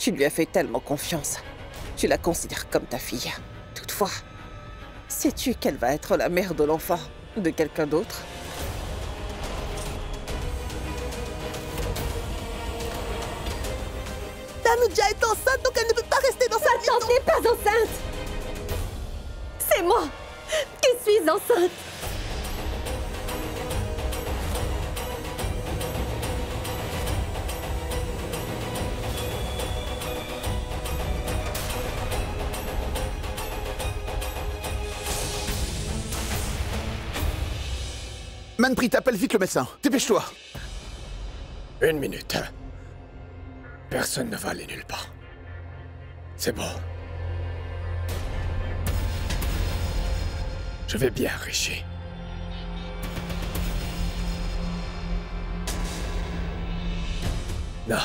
Tu lui as fait tellement confiance. Tu la considères comme ta fille. Toutefois, sais-tu qu'elle va être la mère de l'enfant de quelqu'un d'autre? Tanuja est enceinte, donc elle ne peut pas rester dans sa Ma maison. tante n'est pas enceinte. C'est moi qui suis enceinte. Manpreet, appelle vite le médecin. Dépêche-toi. 1 minute. Personne ne va aller nulle part. C'est bon. Je vais bien, Rishi. Non.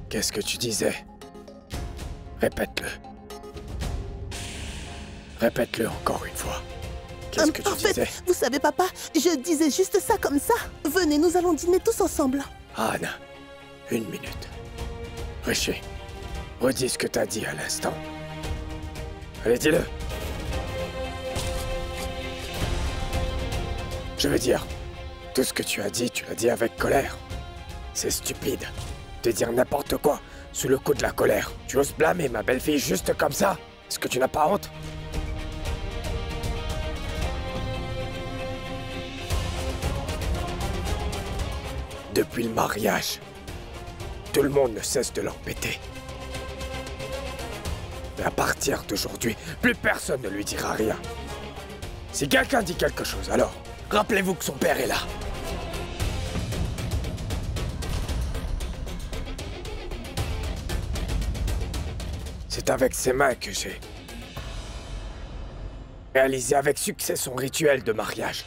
Qu'est-ce que tu disais? Répète-le. Répète-le encore une fois. Qu'est-ce que tu En fait, disais? vous savez, papa, je disais juste ça comme ça. Venez, nous allons dîner tous ensemble. Anne, 1 minute. Rishi, redis ce que t'as dit à l'instant. Allez, dis-le. Je veux dire, tout ce que tu as dit, tu l'as dit avec colère. C'est stupide de dire n'importe quoi sous le coup de la colère. Tu oses blâmer ma belle-fille juste comme ça? Est-ce que tu n'as pas honte? Depuis le mariage, tout le monde ne cesse de l'embêter. Mais à partir d'aujourd'hui, plus personne ne lui dira rien. Si quelqu'un dit quelque chose, alors, rappelez-vous que son père est là. C'est avec ses mains que j'ai réalisé avec succès son rituel de mariage.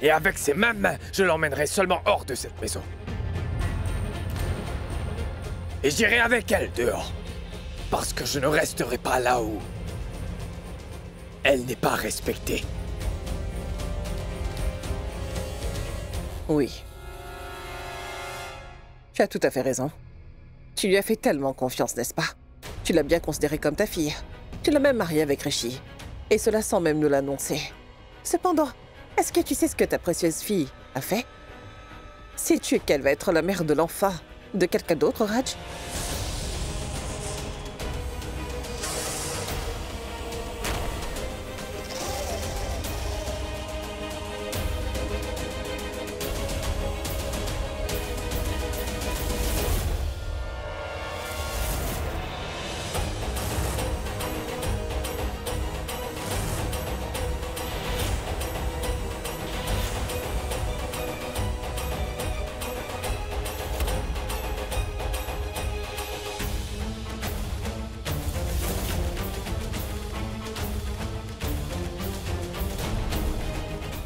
Et avec ces mêmes mains, je l'emmènerai seulement hors de cette maison. Et j'irai avec elle dehors. Parce que je ne resterai pas là où elle n'est pas respectée. Oui. Tu as tout à fait raison. Tu lui as fait tellement confiance, n'est-ce pas? Tu l'as bien considérée comme ta fille. Tu l'as même mariée avec Rishi. Et cela sans même nous l'annoncer. Cependant, est-ce que tu sais ce que ta précieuse fille a fait? Sais-tu qu'elle va être la mère de l'enfant de quelqu'un d'autre, Raj?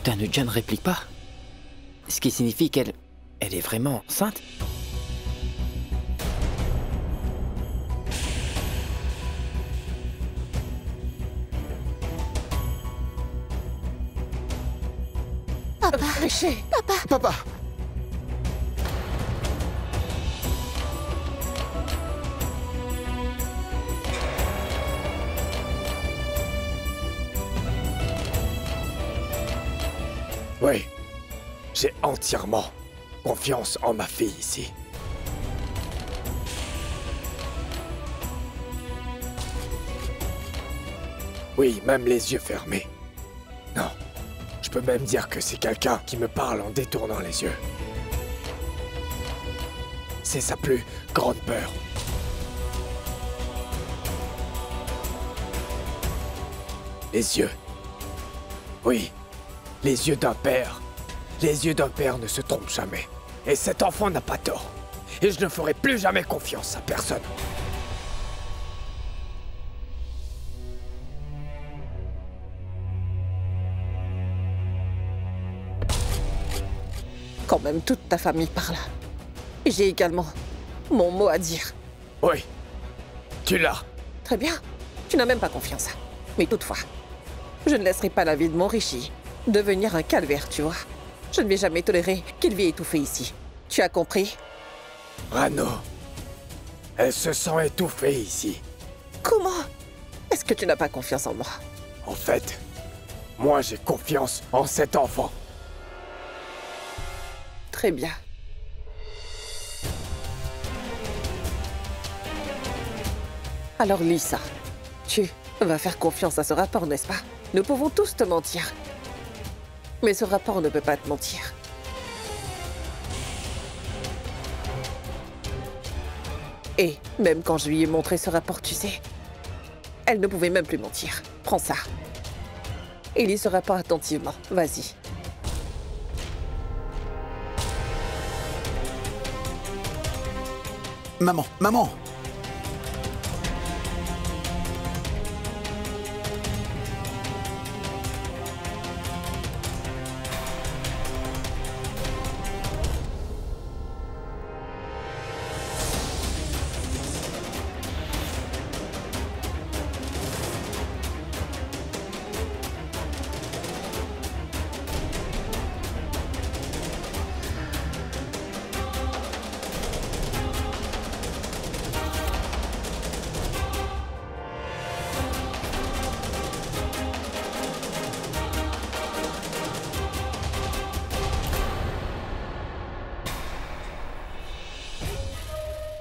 Tanuja ne réplique pas. Ce qui signifie qu'elle est vraiment enceinte. Papa, Rishi! Papa. Oui, j'ai entièrement confiance en ma fille ici. Oui, même les yeux fermés. Non, je peux même dire que c'est quelqu'un qui me parle en détournant les yeux. C'est sa plus grande peur. Les yeux. Oui, les yeux d'un père. Les yeux d'un père ne se trompent jamais. Et cet enfant n'a pas tort. Et je ne ferai plus jamais confiance à personne. Quand même toute ta famille parle. J'ai également mon mot à dire. Oui, tu l'as. Très bien, tu n'as même pas confiance. Mais toutefois, je ne laisserai pas la vie de mon Rishi devenir un calvaire, tu vois. Je ne vais jamais tolérer qu'il vienne étouffer ici. Tu as compris? Rano, Elle se sent étouffée ici. Comment? Est-ce que tu n'as pas confiance en moi? En fait, moi j'ai confiance en cet enfant. Très bien. Alors Lisa, tu vas faire confiance à ce rapport, n'est-ce pas? Nous pouvons tous te mentir. Mais ce rapport ne peut pas te mentir. Et même quand je lui ai montré ce rapport, tu sais, elle ne pouvait même plus mentir. Prends ça. Et lis ce rapport attentivement. Vas-y. Maman, maman!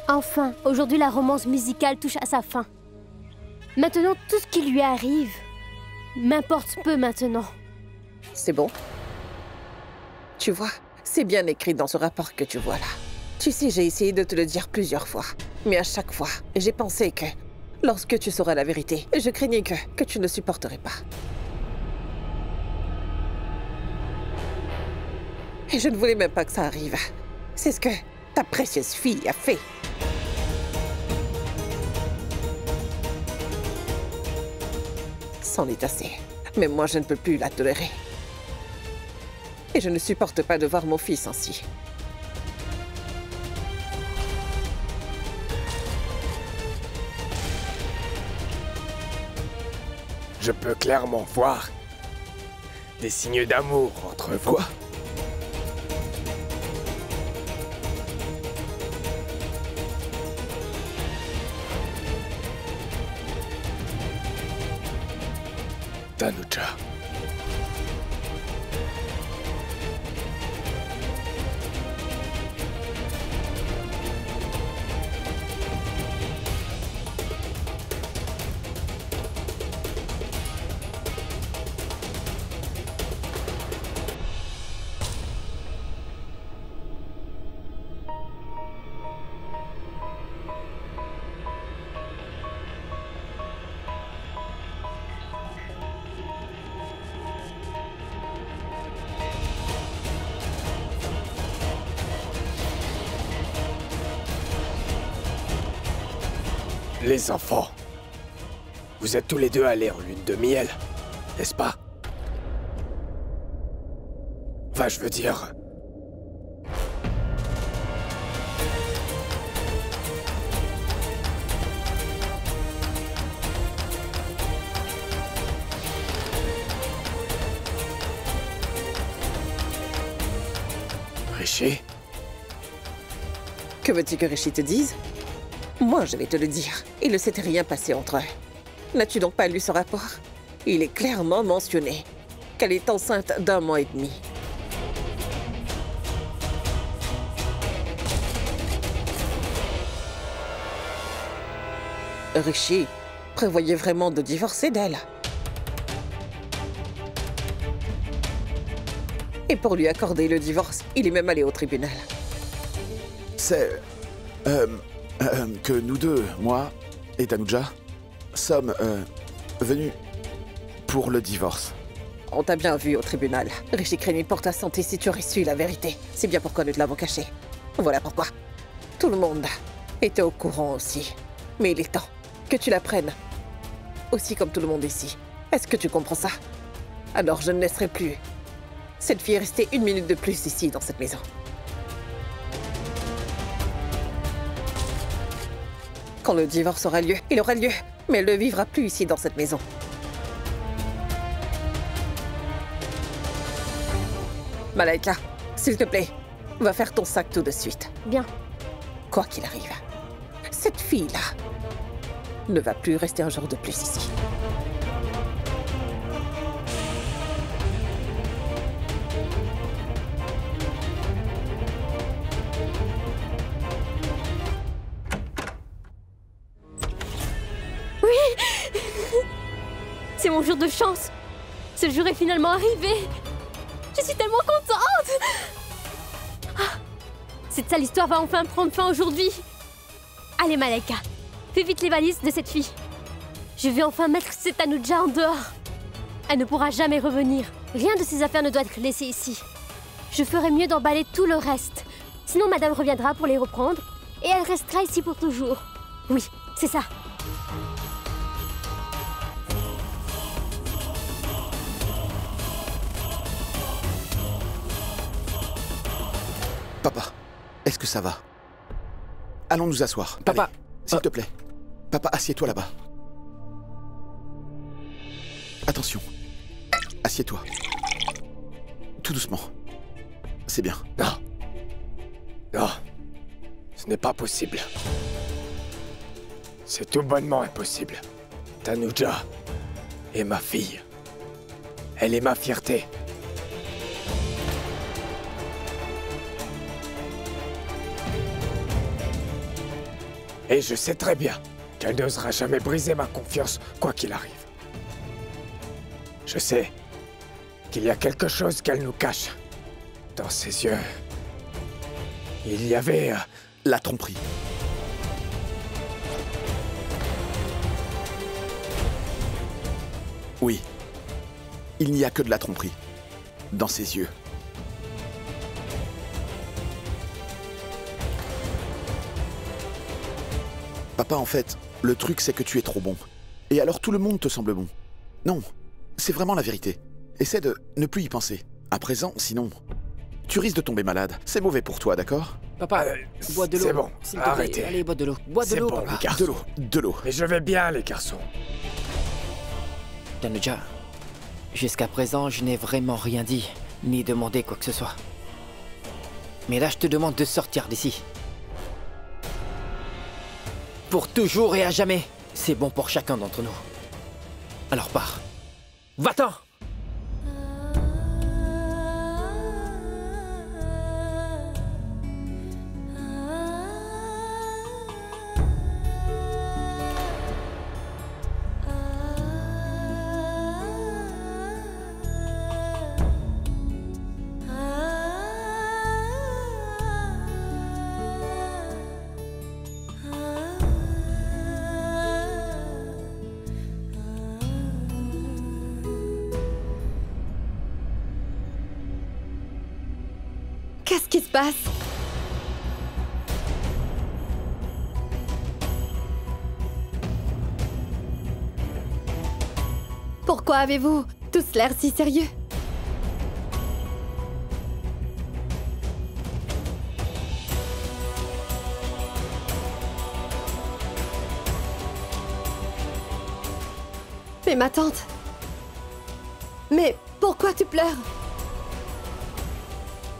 Enfin, aujourd'hui la romance musicale touche à sa fin. Maintenant, tout ce qui lui arrive m'importe peu maintenant. C'est bon? Tu vois, c'est bien écrit dans ce rapport que tu vois là. Tu sais, j'ai essayé de te le dire plusieurs fois. Mais à chaque fois, j'ai pensé que lorsque tu sauras la vérité, je craignais que tu ne supporterais pas. Et je ne voulais même pas que ça arrive. C'est ce que ta précieuse fille a fait. C'en est assez. Mais moi, je ne peux plus la tolérer. Et je ne supporte pas de voir mon fils ainsi. Je peux clairement voir des signes d'amour entre vous. Quoi? Tanuja. Les enfants, vous êtes tous les deux allés en lune de miel, n'est-ce pas? Enfin, je veux dire... Rishi? Que veux-tu que Rishi te dise? Moi, je vais te le dire. Il ne s'était rien passé entre eux. N'as-tu donc pas lu ce rapport? Il est clairement mentionné qu'elle est enceinte d'1 mois et demi. Rishi prévoyait vraiment de divorcer d'elle. Et pour lui accorder le divorce, il est même allé au tribunal. C'est... que nous deux, moi et Tanuja, sommes venus pour le divorce. On t'a bien vu au tribunal. Rishi craignait pour ta santé si tu aurais su la vérité. C'est bien pourquoi nous te l'avons caché. Voilà pourquoi. Tout le monde était au courant aussi. Mais il est temps que tu l'apprennes. Aussi comme tout le monde ici. Est-ce que tu comprends ça? Alors je ne laisserai plus cette fille rester 1 minute de plus ici dans cette maison. Quand le divorce aura lieu, il aura lieu. Mais elle ne vivra plus ici dans cette maison. Malaika, s'il te plaît, va faire ton sac tout de suite. Bien. Quoi qu'il arrive, Cette fille-là ne va plus rester un jour de plus ici. C'est mon jour de chance. Ce jour est finalement arrivé. Je suis tellement contente. Ah, cette sale histoire va enfin prendre fin aujourd'hui. Allez Malaika, fais vite les valises de cette fille. Je vais enfin mettre cette Tanuja en dehors. Elle ne pourra jamais revenir. Rien de ses affaires ne doit être laissé ici. Je ferai mieux d'emballer tout le reste. Sinon madame reviendra pour les reprendre et elle restera ici pour toujours. Oui, c'est ça. Papa, est-ce que ça va? Allons nous asseoir. Papa, allez, s'il te plaît. Papa, assieds-toi là-bas. Attention. Assieds-toi. Tout doucement. C'est bien. Non. Non. Ce n'est pas possible. C'est tout bonnement impossible. Tanuja est ma fille. Elle est ma fierté. Et je sais très bien qu'elle n'osera jamais briser ma confiance, quoi qu'il arrive. Je sais qu'il y a quelque chose qu'elle nous cache. Dans ses yeux, il y avait... La tromperie. Oui. Il n'y a que de la tromperie. Dans ses yeux. Papa, en fait, le truc c'est que tu es trop bon. Et alors tout le monde te semble bon. Non, c'est vraiment la vérité. Essaie de ne plus y penser. À présent, sinon, tu risques de tomber malade. C'est mauvais pour toi, d'accord? papa, bois de l'eau. C'est bon, s'il te plaît. arrêtez. Allez, bois de l'eau. Bois de C'est l'eau, bon, papa. les garçons. De l'eau. Mais je vais bien, les garçons. Tanuja, jusqu'à présent, je n'ai vraiment rien dit, ni demandé quoi que ce soit. Mais là, je te demande de sortir d'ici. Pour toujours et à jamais. C'est bon pour chacun d'entre nous. Alors pars. Va-t'en! Qu'est-ce qui se passe? Pourquoi avez-vous tous l'air si sérieux? Mais ma tante... Mais pourquoi tu pleures?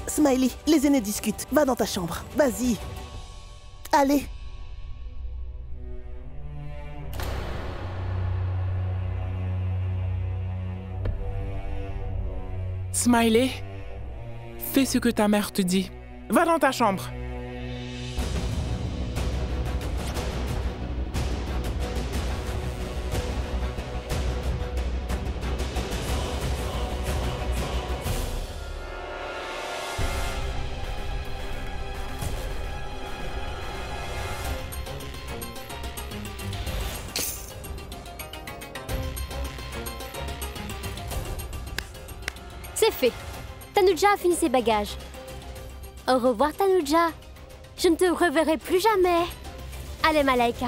Smiley, les aînés discutent. Va dans ta chambre. Vas-y. Allez. Smiley, fais ce que ta mère te dit. Va dans ta chambre. C'est fait. Tanuja a fini ses bagages. Au revoir, Tanuja. Je ne te reverrai plus jamais. Allez, Malaika.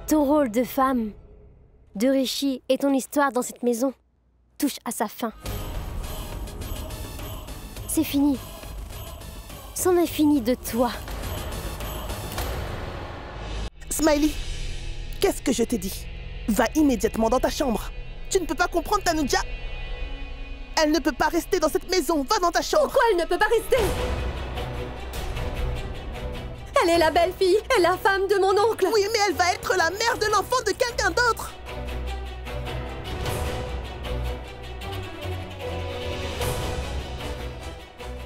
Ton rôle de femme, de Rishi et ton histoire dans cette maison touche à sa fin. C'est fini. C'en est fini de toi. Smiley, qu'est-ce que je t'ai dit? Va immédiatement dans ta chambre. Tu ne peux pas comprendre Tanuja. Elle ne peut pas rester dans cette maison. Va dans ta chambre. Pourquoi elle ne peut pas rester? Elle est la belle-fille et la femme de mon oncle. Oui, mais elle va être la mère de l'enfant de quelqu'un d'autre.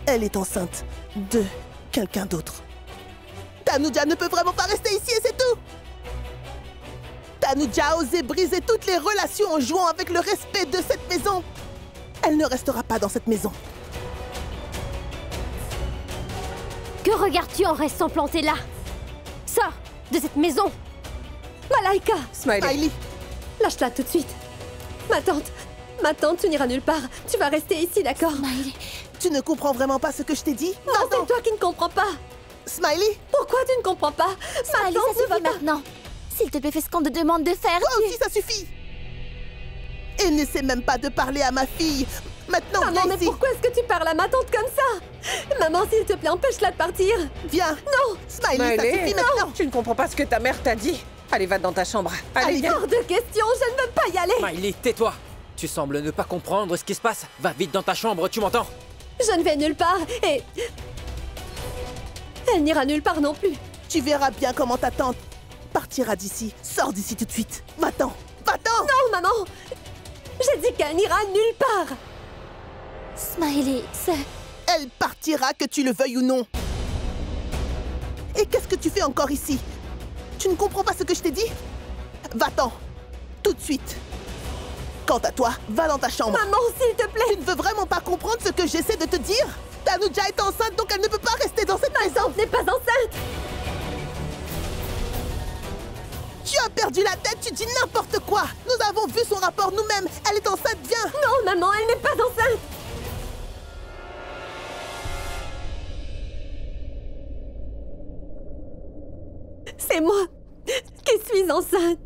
Elle est enceinte de quelqu'un d'autre. Tanuja ne peut vraiment pas rester ici et c'est tout. Tanuja a osé briser toutes les relations en jouant avec le respect de cette maison. Elle ne restera pas dans cette maison. Que regardes-tu en restant planté là? Sors de cette maison! Malaika! Smiley. Smiley, Lâche-la tout de suite. Ma tante, tu n'iras nulle part. Tu vas rester ici, d'accord? Smiley, tu ne comprends vraiment pas ce que je t'ai dit? Non, c'est toi qui ne comprends pas. Smiley, Pourquoi tu ne comprends pas? Ma Smiley, tante ça ne va suffit pas. maintenant. S'il te plaît, fais ce qu'on te demande de faire. toi aussi ça suffit. Et n'essaie même pas de parler à ma fille. Maintenant, Maman, viens mais ici. pourquoi est-ce que tu parles à ma tante comme ça? Maman, s'il te plaît, empêche-la de partir. Viens. Non! Smiley, ça suffit maintenant. Tu ne comprends pas ce que ta mère t'a dit. Allez, va dans ta chambre. Allez, Allez, viens. Hors de question, je ne veux pas y aller. Smiley, tais-toi. Tu sembles ne pas comprendre ce qui se passe. Va vite dans ta chambre, tu m'entends? Je ne vais nulle part et... Elle n'ira nulle part non plus. Tu verras bien comment ta tante partira d'ici. Sors d'ici tout de suite. Va-t'en. Va-t'en. Non, maman! J'ai dit qu'elle n'ira nulle part. Smiley, c'est... Elle partira que tu le veuilles ou non. Et qu'est-ce que tu fais encore ici? Tu ne comprends pas ce que je t'ai dit? Va-t'en. Tout de suite. Quant à toi, va dans ta chambre. Maman, s'il te plaît. Tu ne veux vraiment pas comprendre ce que j'essaie de te dire? Tanuja est enceinte, donc elle ne peut pas rester dans cette Ma maison. tante n'est pas enceinte. Tu as perdu la tête, tu dis n'importe quoi. Nous avons vu son rapport nous-mêmes. Elle est enceinte, viens. Non, maman, elle n'est pas enceinte. C'est moi qui suis enceinte.